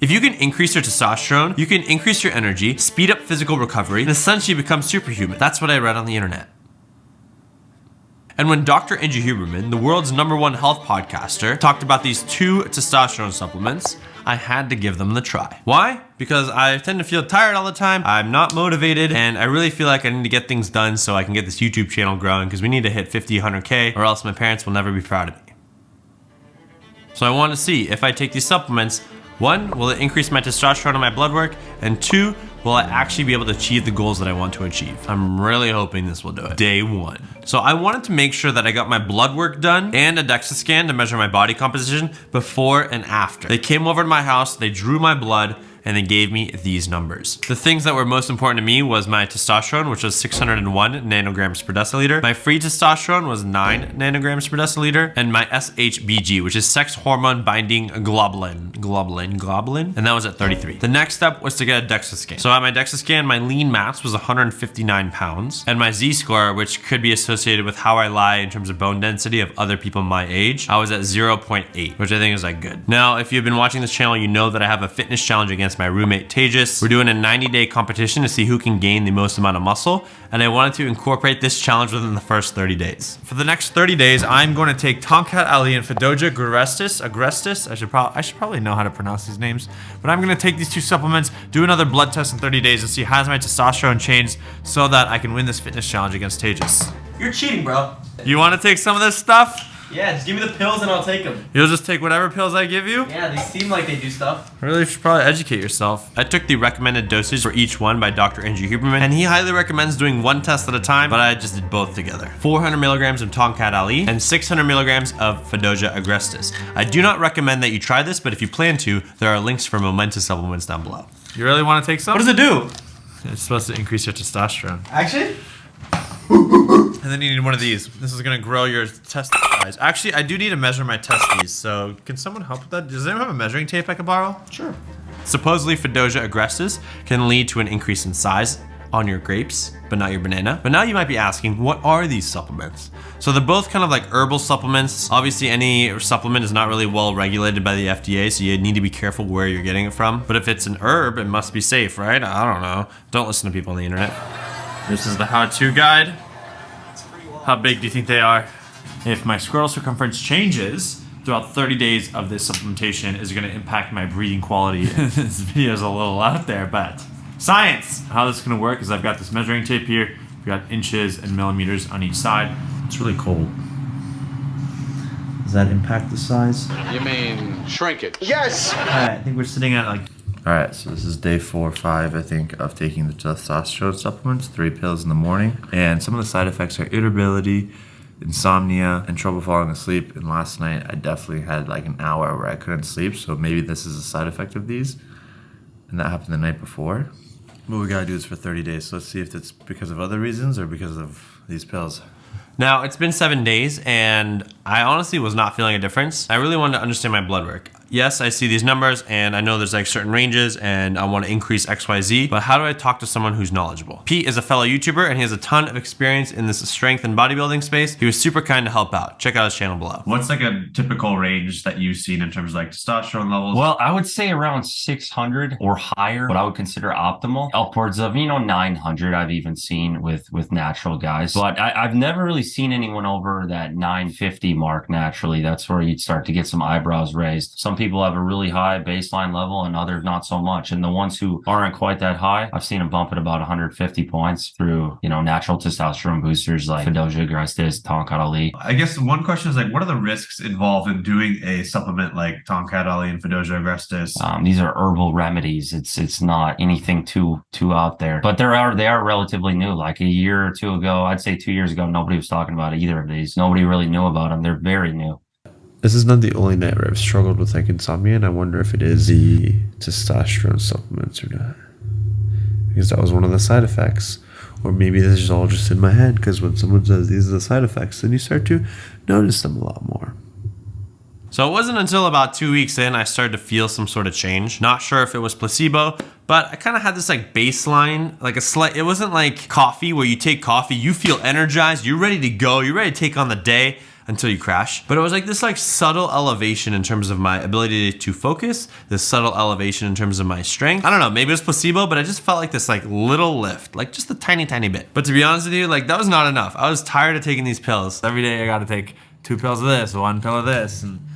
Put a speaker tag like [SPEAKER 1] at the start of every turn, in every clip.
[SPEAKER 1] If you can increase your testosterone, you can increase your energy, speed up physical recovery, and essentially become superhuman. That's what I read on the internet. And when Dr. Andrew Huberman, the world's #1 health podcaster, talked about these 2 testosterone supplements, I had to give them the try. Why? Because I tend to feel tired all the time, I'm not motivated, and I really feel like I need to get things done so I can get this YouTube channel growing, because we need to hit 50, 100K, or else my parents will never be proud of me. So I want to see if I take these supplements, 1, will it increase my testosterone in my blood work? And 2, will I actually be able to achieve the goals that I want to achieve? I'm really hoping this will do it. Day 1. So I wanted to make sure that I got my blood work done and a Dexa scan to measure my body composition before and after. They came over to my house, they drew my blood, and they gave me these numbers. The things that were most important to me was my testosterone, which was 601 nanograms per deciliter. My free testosterone was 9 nanograms per deciliter. And my SHBG, which is sex hormone binding globulin, and that was at 33. The next step was to get a Dexa scan. So at my Dexa scan, my lean mass was 159 pounds. And my Z-score, which could be associated with how I lie in terms of bone density of other people my age, I was at 0.8, which I think is like good. Now, if you've been watching this channel, you know that I have a fitness challenge against my roommate Tejas. We're doing a 90-day competition to see who can gain the most amount of muscle, and I wanted to incorporate this challenge within the first 30 days. For the next 30 days, I'm going to take Tongkat Ali Fadogia Agrestis. I should probably know how to pronounce these names, but I'm going to take these 2 supplements, do another blood test in 30 days, and see has my testosterone changed so that I can win this fitness challenge against Tejas.
[SPEAKER 2] You're cheating, bro.
[SPEAKER 1] You want to take some of this stuff?
[SPEAKER 2] Yeah, just give me the pills and I'll take them.
[SPEAKER 1] You'll just take whatever pills I give you?
[SPEAKER 2] Yeah, they seem like they do stuff.
[SPEAKER 1] Really should probably educate yourself. I took the recommended dosage for each one by Dr. Andrew Huberman, and he highly recommends doing 1 test at a time, but I just did both together. 400 milligrams of Tongkat Ali and 600 milligrams of Fadogia Agrestis. I do not recommend that you try this, but if you plan to, there are links for momentous supplements down below. You really want to take some?
[SPEAKER 2] What does it do?
[SPEAKER 1] It's supposed to increase your testosterone.
[SPEAKER 2] Actually?
[SPEAKER 1] And then you need one of these. This is gonna grow your testes size. Actually, I do need to measure my testes, so can someone help with that? Does anyone have a measuring tape I can borrow?
[SPEAKER 2] Sure.
[SPEAKER 1] Supposedly, Fadogia Agrestis can lead to an increase in size on your grapes, but not your banana. But now you might be asking, what are these supplements? So they're both kind of like herbal supplements. Obviously, any supplement is not really well regulated by the FDA, so you need to be careful where you're getting it from. But if it's an herb, it must be safe, right? I don't know. Don't listen to people on the internet. This is the how-to guide. How big do you think they are? If my scrotal circumference changes throughout 30 days of this supplementation, is it going to impact my breathing quality? This video is a little out there, but science! How this is going to work is I've got this measuring tape here. We've got inches and millimeters on each side. It's really cold. Does that impact the size?
[SPEAKER 3] You mean shrink it?
[SPEAKER 2] Yes!
[SPEAKER 1] Alright, I think we're sitting at like... Alright, so this is day 4 or 5, I think, of taking the testosterone supplements, 3 pills in the morning. And some of the side effects are irritability, insomnia, and trouble falling asleep. And last night, I definitely had like an hour where I couldn't sleep, so maybe this is a side effect of these. And that happened the night before. What we gotta do is for 30 days, so let's see if it's because of other reasons or because of these pills. Now, it's been 7 days, and I honestly was not feeling a difference. I really wanted to understand my blood work. Yes, I see these numbers, and I know there's like certain ranges, and I want to increase XYZ, but how do I talk to someone who's knowledgeable? Pete is a fellow YouTuber, and he has a ton of experience in this strength and bodybuilding space. He was super kind to help out. Check out his channel below. What's like a typical range that you've seen in terms of like testosterone levels?
[SPEAKER 4] Well, I would say around 600 or higher, what I would consider optimal. Upwards of, 900 I've even seen with natural guys. But I've never really seen anyone over that 950 mark naturally. That's where you'd start to get some eyebrows raised. Some people have a really high baseline level and others not so much. And the ones who aren't quite that high, I've seen them bump at about 150 points through, natural testosterone boosters like Fadogia Agrestis, Tongkat Ali.
[SPEAKER 1] I guess one question is like, what are the risks involved in doing a supplement like Tongkat Ali and Fadogia Agrestis?
[SPEAKER 4] These are herbal remedies. It's not anything too out there, but they are relatively new. Like a year or 2 ago, I'd say 2 years ago, nobody was talking about either of these. Nobody really knew about them. They're very new.
[SPEAKER 5] This is not the only night where I've struggled with like insomnia, and I wonder if it is the testosterone supplements or not. Because that was one of the side effects. Or maybe this is all just in my head, because when someone says these are the side effects, then you start to notice them a lot more.
[SPEAKER 1] So it wasn't until about 2 weeks in I started to feel some sort of change. Not sure if it was placebo, but I kind of had this like baseline, like it wasn't like coffee where you take coffee, you feel energized, you're ready to go, you're ready to take on the day. until you crash. But it was like this like subtle elevation in terms of my ability to focus, this subtle elevation in terms of my strength. I don't know, maybe it was placebo, but I just felt like this like little lift, like just a tiny bit. But to be honest with you, like that was not enough. I was tired of taking these pills. Every day I gotta take 2 pills of this, 1 pill of this, and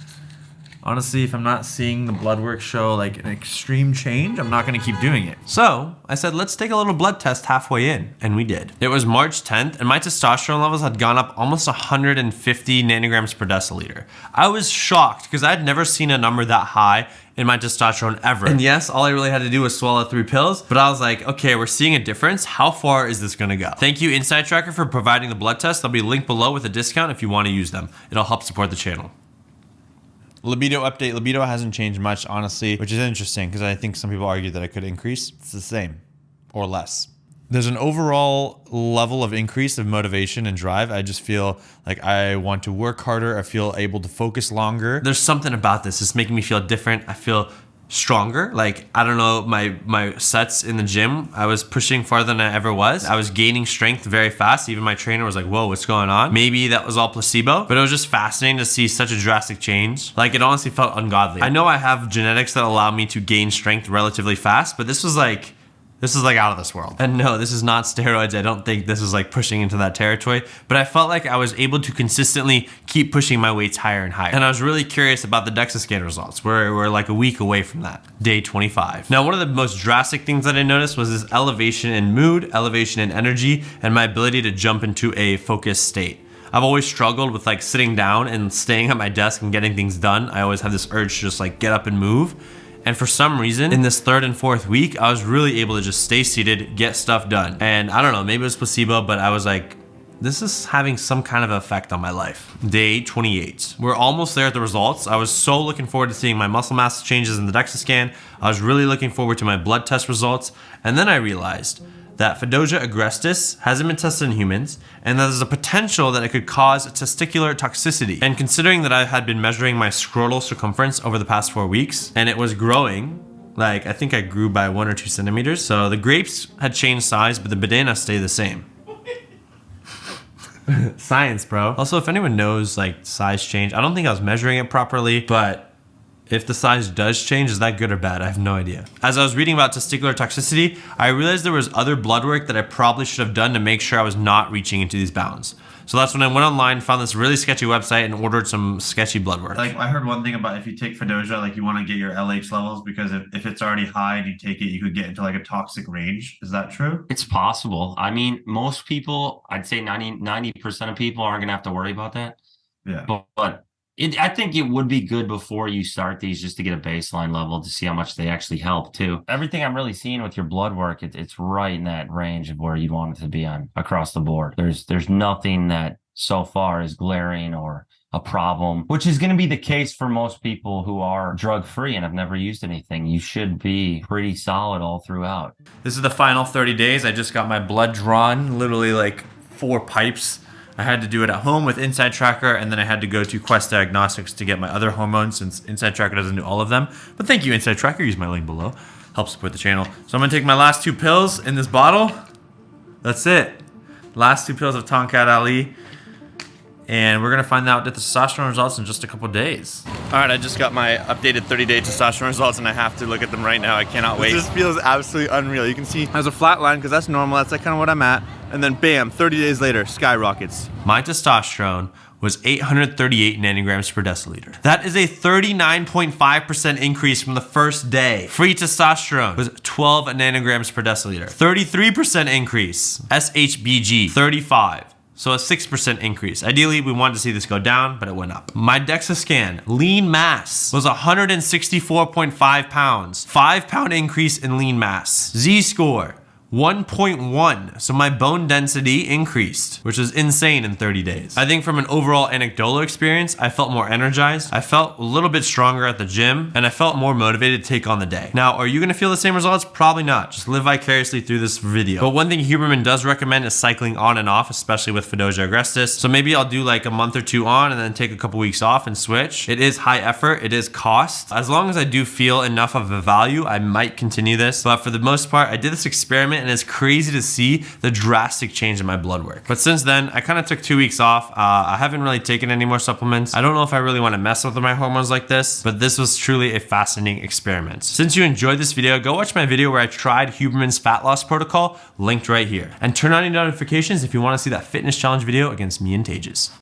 [SPEAKER 1] honestly, if I'm not seeing the blood work show like an extreme change, I'm not gonna keep doing it. So I said, let's take a little blood test halfway in, and we did. It was March 10th, and my testosterone levels had gone up almost 150 nanograms per deciliter. I was shocked because I'd never seen a number that high in my testosterone ever. And yes, all I really had to do was swallow 3 pills, but I was like, okay, we're seeing a difference. How far is this gonna go? Thank you, InsideTracker, for providing the blood test. They'll be linked below with a discount if you wanna use them. It'll help support the channel.
[SPEAKER 6] Libido update. Libido hasn't changed much, honestly, which is interesting because I think some people argue that it could increase. It's the same or less. There's an overall level of increase of motivation and drive. I just feel like I want to work harder. I feel able to focus longer.
[SPEAKER 1] There's something about this. It's making me feel different. I feel stronger. Like, I don't know, my sets in the gym, I was pushing farther than I ever was. I was gaining strength very fast. Even my trainer was like, whoa, what's going on? Maybe that was all placebo, but it was just fascinating to see such a drastic change. Like, it honestly felt ungodly. I know I have genetics that allow me to gain strength relatively fast, but this was like out of this world. And no, this is not steroids. I don't think this is like pushing into that territory, but I felt like I was able to consistently keep pushing my weights higher and higher. And I was really curious about the Dexa Scan results. We're like a week away from that, day 25. Now, one of the most drastic things that I noticed was this elevation in mood, elevation in energy, and my ability to jump into a focused state. I've always struggled with like sitting down and staying at my desk and getting things done. I always have this urge to just like get up and move. And for some reason, in this 3rd and 4th week, I was really able to just stay seated, get stuff done. And I don't know, maybe it was placebo, but I was like, this is having some kind of effect on my life. Day 28. We're almost there at the results. I was so looking forward to seeing my muscle mass changes in the Dexa Scan. I was really looking forward to my blood test results. And then I realized that Fadogia agrestis hasn't been tested in humans, and that there's a potential that it could cause testicular toxicity. And considering that I had been measuring my scrotal circumference over the past 4 weeks, and it was growing, like I think I grew by 1 or 2 centimeters, so the grapes had changed size, but the banana stayed the same. Science, bro. Also, if anyone knows like size change, I don't think I was measuring it properly, but if the size does change, is that good or bad? I have no idea. As I was reading about testicular toxicity, I realized there was other blood work that I probably should have done to make sure I was not reaching into these bounds. So that's when I went online, found this really sketchy website, and ordered some sketchy blood work.
[SPEAKER 7] Like, I heard one thing about if you take Fadogia, like you want to get your LH levels because if it's already high and you take it, you could get into like a toxic range. Is that true?
[SPEAKER 4] It's possible. I mean, most people, I'd say 90% of people aren't going to have to worry about that.
[SPEAKER 7] Yeah.
[SPEAKER 4] But I think it would be good before you start these just to get a baseline level to see how much they actually help too. Everything I'm really seeing with your blood work, it's right in that range of where you'd want it to be on across the board. There's nothing that so far is glaring or a problem, which is going to be the case for most people who are drug-free and have never used anything. You should be pretty solid all throughout.
[SPEAKER 1] This is the final 30 days. I just got my blood drawn, literally like 4 pipes. I had to do it at home with InsideTracker, and then I had to go to Quest Diagnostics to get my other hormones since InsideTracker doesn't do all of them. But thank you, InsideTracker. Use my link below. Help support the channel. So I'm going to take my last 2 pills in this bottle. That's it. Last 2 pills of Tongkat Ali. And we're going to find out the testosterone results in just a couple days.
[SPEAKER 6] All right, I just got my updated 30-day testosterone results, and I have to look at them right now. I cannot wait. This just feels absolutely unreal. You can see there's a flat line because that's normal. That's like kind of what I'm at. And then bam, 30 days later, skyrockets.
[SPEAKER 1] My testosterone was 838 nanograms per deciliter. That is a 39.5% increase from the first day. Free testosterone was 12 nanograms per deciliter. 33% increase. SHBG, 35. So a 6% increase. Ideally, we wanted to see this go down, but it went up. My Dexa Scan, lean mass was 164.5 pounds. 5-pound increase in lean mass. Z-score, 1.1. So my bone density increased, which is insane in 30 days. I think from an overall anecdotal experience, I felt more energized. I felt a little bit stronger at the gym, and I felt more motivated to take on the day. Now, are you gonna feel the same results? Probably not. Just live vicariously through this video. But one thing Huberman does recommend is cycling on and off, especially with Fadogia agrestis. So maybe I'll do like a month or 2 on and then take a couple weeks off and switch. It is high effort, it is cost. As long as I do feel enough of a value, I might continue this. But for the most part, I did this experiment and it's crazy to see the drastic change in my blood work. But since then, I kind of took 2 weeks off. I haven't really taken any more supplements. I don't know if I really want to mess with my hormones like this, but this was truly a fascinating experiment. Since you enjoyed this video, go watch my video where I tried Huberman's fat loss protocol, linked right here. And turn on your notifications if you want to see that fitness challenge video against me and Tages.